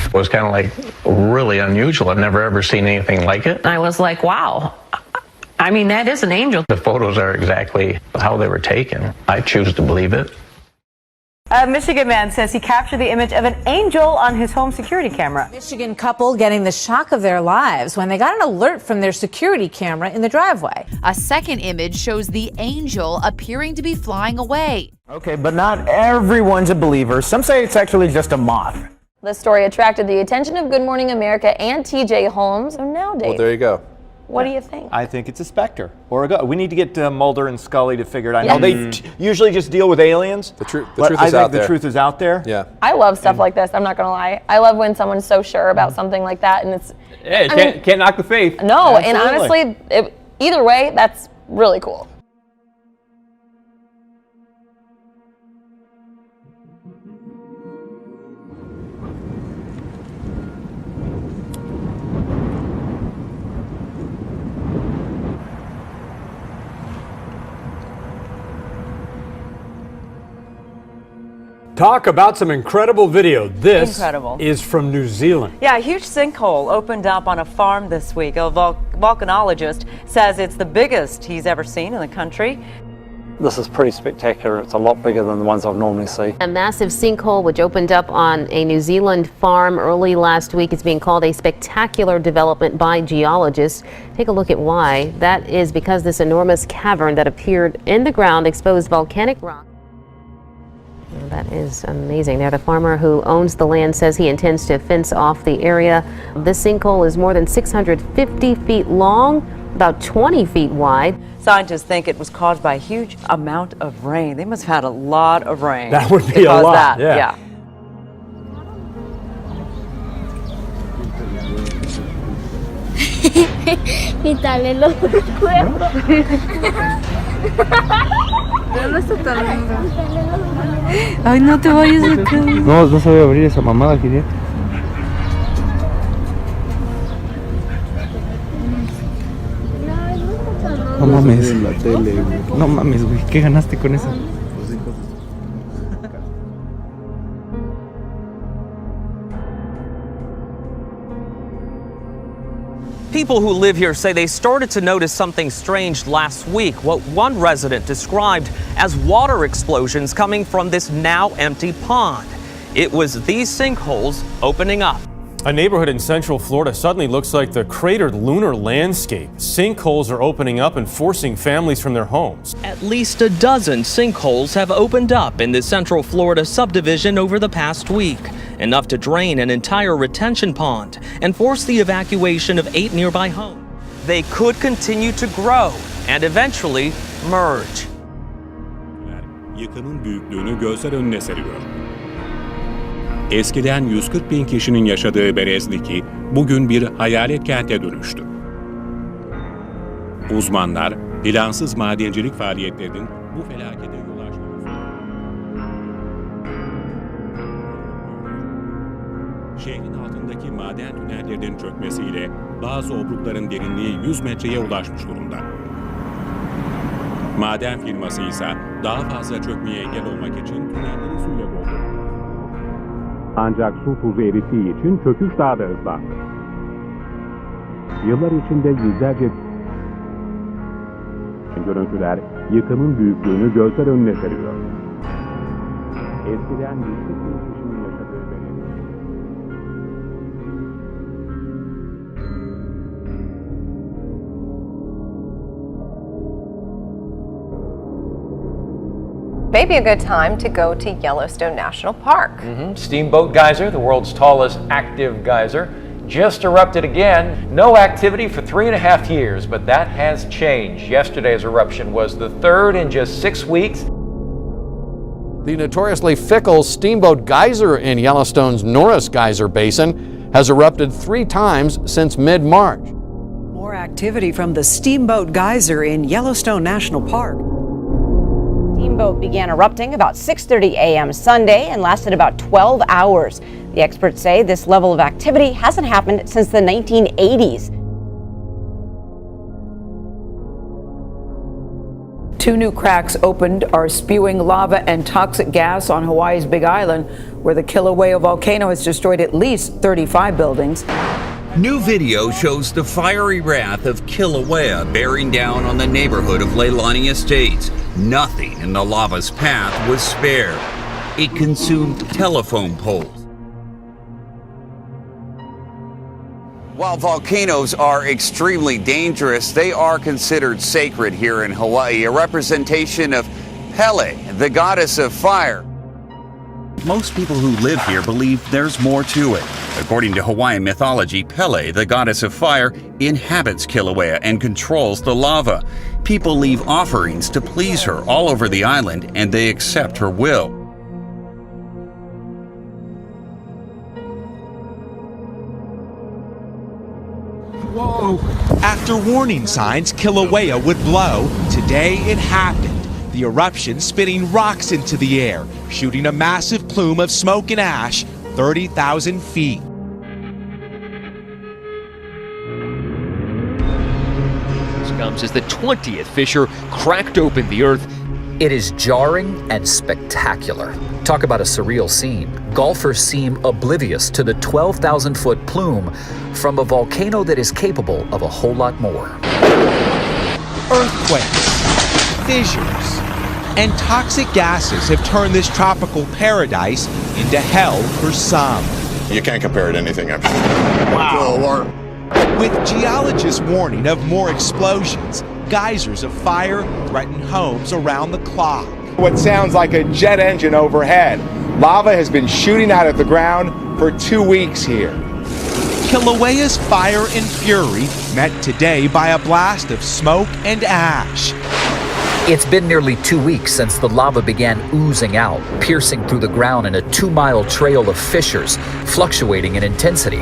It was kind of like really unusual. I've never ever seen anything like it. I was like, wow. I mean, that is an angel. The photos are exactly how they were taken. I choose to believe it. A Michigan man says he captured the image of an angel on his home security camera. Michigan couple getting the shock of their lives when they got an alert from their security camera in the driveway. A second image shows the angel appearing to be flying away. Okay, but not everyone's a believer. Some say it's actually just a moth. The story attracted the attention of Good Morning America and TJ Holmes. So now, Dave, Well, there you go. what do you think? I think it's a specter or a ghost. We need to get Mulder and Scully to figure it out. I know they usually just deal with aliens. The truth but is I think out the there. truth is out there. Yeah. I love stuff like this. I'm not gonna lie. I love when someone's so sure about something like that, and it's Yeah, can't knock the faith. no. And Absolutely. honestly, either way, that's really cool. Talk about some incredible video. This Incredible. is from New Zealand. Yeah, a huge sinkhole opened up on a farm this week. A volcanologist says it's the biggest he's ever seen in the country. This is pretty spectacular. It's a lot bigger than the ones I've normally seen. A massive sinkhole which opened up on a New Zealand farm early last week is being called a spectacular development by geologists. Take a look at why. That is because this enormous cavern that appeared in the ground exposed volcanic rock. That is amazing. There, the farmer who owns the land says he intends to fence off the area. This sinkhole is more than 650 feet long, about 20 feet wide. Scientists think it was caused by a huge amount of rain. They must have had a lot of rain. That would to be a cause lot, that. yeah. Ay, no te vayas a caer. No sabe abrir esa mamada, Juliet. No mames. No mames, güey. ¿Qué ganaste con eso? People who live here say they started to notice something strange last week, what one resident described as water explosions coming from this now empty pond. It was these sinkholes opening up. A neighborhood in Central Florida suddenly looks like the cratered lunar landscape. Sinkholes are opening up and forcing families from their homes. At least a dozen sinkholes have opened up in the Central Florida subdivision over the past week, enough to drain an entire retention pond and force the evacuation of 8 nearby homes. They could continue to grow and eventually merge. Yıkımın büyüklüğünü gözler önüne seriyor. Eskiden 140 bin kişinin yaşadığı Berezniki bugün bir hayalet kente dönüştü. Uzmanlar, plansız madencilik faaliyetlerinin bu felakete yol açtığını şehrin altındaki maden tünellerinin çökmesiyle bazı obrukların derinliği 100 metreye ulaşmış durumda. Maden firması ise daha fazla çökmeye engel olmak için tünelleri suyla doldurdu. Ancak su tuzu erittiği için çöküş daha da hızlandı. Yıllar içinde yüzlerce görüntüler yıkımın büyüklüğünü gözler önüne seriyor. Eskiden 140 bin kişinin yaşadığı Maybe a good time to go to Yellowstone National Park. Steamboat Geyser, the world's tallest active geyser, just erupted again. No activity for 3.5 years, but that has changed. Yesterday's eruption was the third in just 6 weeks. The notoriously fickle Steamboat Geyser in Yellowstone's Norris Geyser Basin has erupted 3 times since mid-March. More activity from the Steamboat Geyser in Yellowstone National Park. Steamboat began erupting about 6:30 a.m. Sunday and lasted about 12 hours. The experts say this level of activity hasn't happened since the 1980s. 2 new cracks opened are spewing lava and toxic gas on Hawaii's Big Island, where the Kilauea volcano has destroyed at least 35 buildings. New video shows the fiery wrath of Kilauea bearing down on the neighborhood of Leilani Estates. Nothing in the lava's path was spared. It consumed telephone poles. While volcanoes are extremely dangerous, they are considered sacred here in Hawaii, a representation of Pele, the goddess of fire. Most people who live here believe there's more to it. According to Hawaiian mythology, Pele, the goddess of fire, inhabits Kilauea and controls the lava. People leave offerings to please her all over the island, and they accept her will. Whoa! After warning signs Kilauea would blow, today it happened. The eruption spitting rocks into the air, shooting a massive plume of smoke and ash 30,000 feet. This comes as the 20th fissure cracked open the earth. It is jarring and spectacular. Talk about a surreal scene. Golfers seem oblivious to the 12,000-foot plume from a volcano that is capable of a whole lot more. Earthquakes, fissures, and toxic gases have turned this tropical paradise into hell for some. You can't compare it to anything I've seen. Wow. With geologists warning of more explosions, geysers of fire threaten homes around the clock. What sounds like a jet engine overhead. Lava has been shooting out of the ground for 2 weeks here. Kilauea's fire and fury met today by a blast of smoke and ash. It's been nearly 2 weeks since the lava began oozing out, piercing through the ground in a 2-mile trail of fissures, fluctuating in intensity.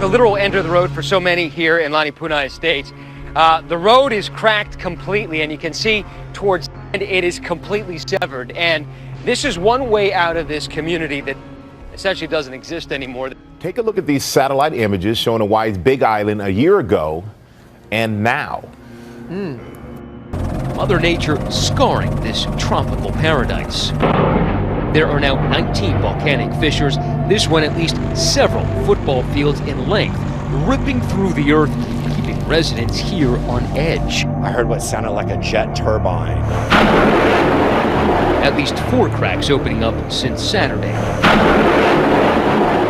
The literal end of the road for so many here in Lanipuna Estates. The road is cracked completely, and you can see towards the end it is completely severed. And this is one way out of this community that essentially doesn't exist anymore. Take a look at these satellite images showing Hawaii's Big Island a year ago and now. Mother Nature scarring this tropical paradise. There are now 19 volcanic fissures, this one at least several football fields in length, ripping through the earth, keeping residents here on edge. I heard what sounded like a jet turbine. At least 4 cracks opening up since Saturday.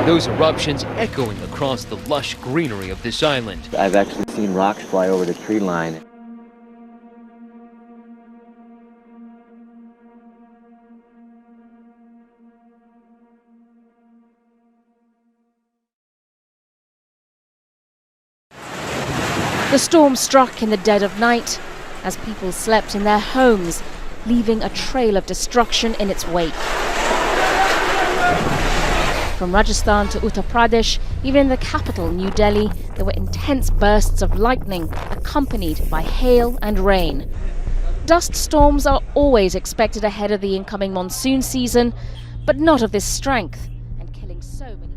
Those eruptions echoing across the lush greenery of this island. I've actually seen rocks fly over the tree line. The storm struck in the dead of night as people slept in their homes, leaving a trail of destruction in its wake. From Rajasthan to Uttar Pradesh, even in the capital, New Delhi, there were intense bursts of lightning accompanied by hail and rain. Dust storms are always expected ahead of the incoming monsoon season, but not of this strength and killing so many people.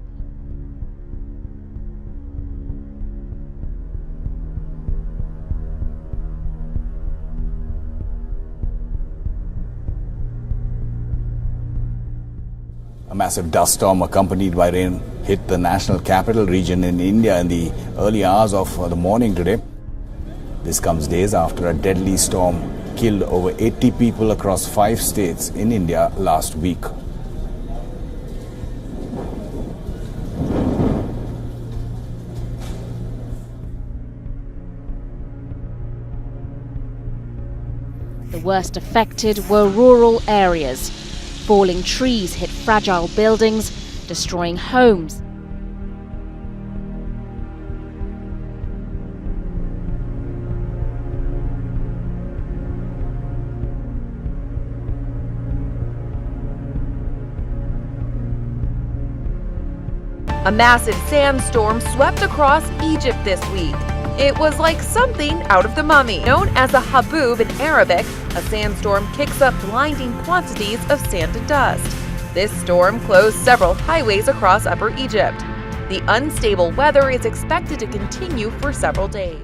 A massive dust storm accompanied by rain hit the national capital region in India in the early hours of the morning today. This comes days after a deadly storm killed over 80 people across 5 states in India last week. The worst affected were rural areas. Falling trees hit fragile buildings, destroying homes. A massive sandstorm swept across Egypt this week. It was like something out of The Mummy. Known as a haboob in Arabic, a sandstorm kicks up blinding quantities of sand and dust. This storm closed several highways across Upper Egypt. The unstable weather is expected to continue for several days.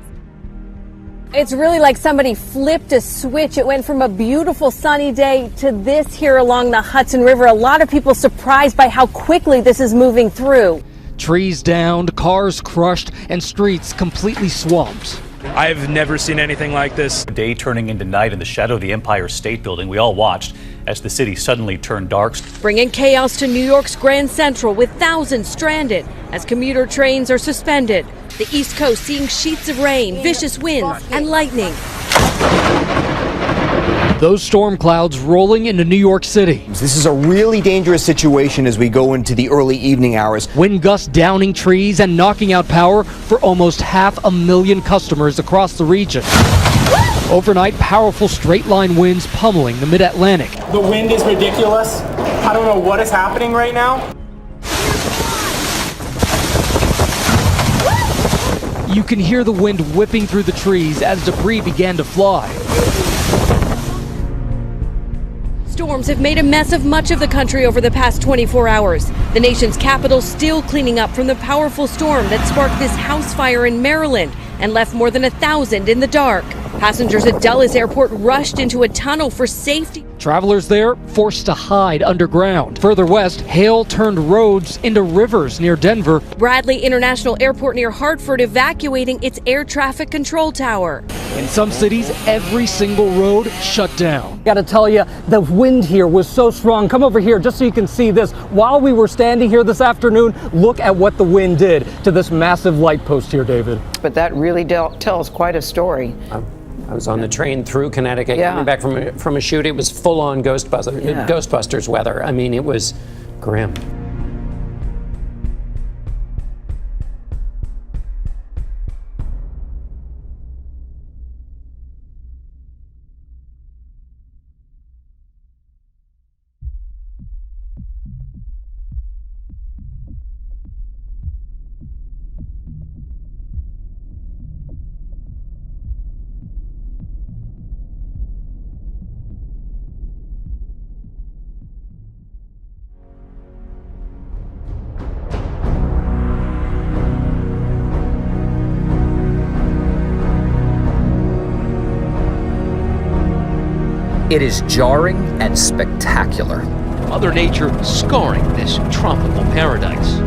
It's really like somebody flipped a switch. It went from a beautiful sunny day to this here along the Hudson River. A lot of people surprised by how quickly this is moving through. Trees downed, cars crushed, and streets completely swamped. I've never seen anything like this. Day turning into night in the shadow of the Empire State Building. We all watched as the city suddenly turned dark. Bringing chaos to New York's Grand Central with thousands stranded as commuter trains are suspended. The East Coast seeing sheets of rain, vicious winds, and lightning. Those storm clouds rolling into New York City. This is a really dangerous situation as we go into the early evening hours. Wind gusts downing trees and knocking out power for almost 500,000 customers across the region. Overnight, powerful straight-line winds pummeling the mid-Atlantic. The wind is ridiculous. I don't know what is happening right now. You can hear the wind whipping through the trees as debris began to fly. Storms have made a mess of much of the country over the past 24 hours. The nation's capital still cleaning up from the powerful storm that sparked this house fire in Maryland and left more than 1,000 in the dark. Passengers at Dulles Airport rushed into a tunnel for safety. Travelers there forced to hide underground. Further west, hail turned roads into rivers near Denver. Bradley International Airport near Hartford evacuating its air traffic control tower. In some cities, every single road shut down. Got to tell you, the wind here was so strong. Come over here just so you can see this. While we were standing here this afternoon, look at what the wind did to this massive light post here, David. But that really tells quite a story. I was on the train through Connecticut, coming back from a shoot. It was full-on Ghostbusters weather. I mean, it was grim. It is jarring and spectacular. Mother Nature scarring this tropical paradise.